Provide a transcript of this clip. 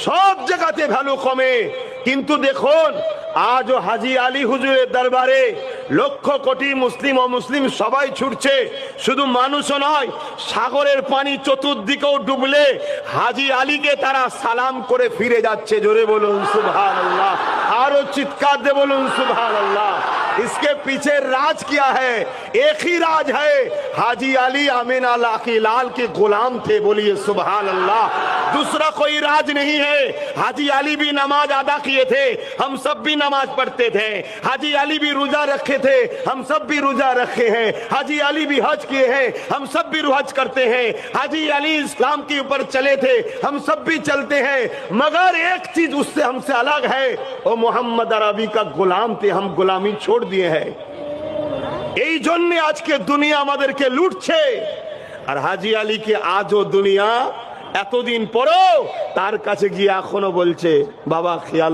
সব জায়গাতে ভ্যালু কমে। কিন্তু দেখুন আজও হাজী আলী হুজুরের দরবারে লক্ষ কোটি মুসলিম ও মুসলিম সবাই ছুটছে। শুধু মানুষও নয়, সাগরের পানি চতুর্দিকেও ডুবলে হাজী আলীকে তারা সালাম করে ফিরে যাচ্ছে। জোরে বলুন সুবহানাল্লাহ, আরো চিৎকার দিয়ে বলুন সুবहानअल्लाह। इसके पीछे राज क्या है? एक ही राज है, हाजी अली आमीना लाकी लाल के गुलाम थे। बोलिए सुबहानअल्लाह। दूसरा कोई राज नहीं है। हाजी अली भी नमाज अदा किए थे, हम सब भी नमाज पढ़ते थे। हाजी अली भी रोजा रखे थे, हम सब भी रोजा रखे हैं। हाजी अली भी हज किए हैं, हम सब भी हज करते हैं। हाजी अली इस्लाम के ऊपर चले थे, हम सब भी चलते हैं। मगर एक चीज उससे हमसे अलग है, वो मोहम्मद अरबी का गुलाम थे, हम गुलामी छोड़ दिए हैं। এই জন্য আজকে দুনিয়া আমাদেরকে লুটছে। আর হাজী আলীকে আজও দুনিয়া এতদিন পরেও তার কাছে গিয়ে এখনো বলছে বাবা খেয়াল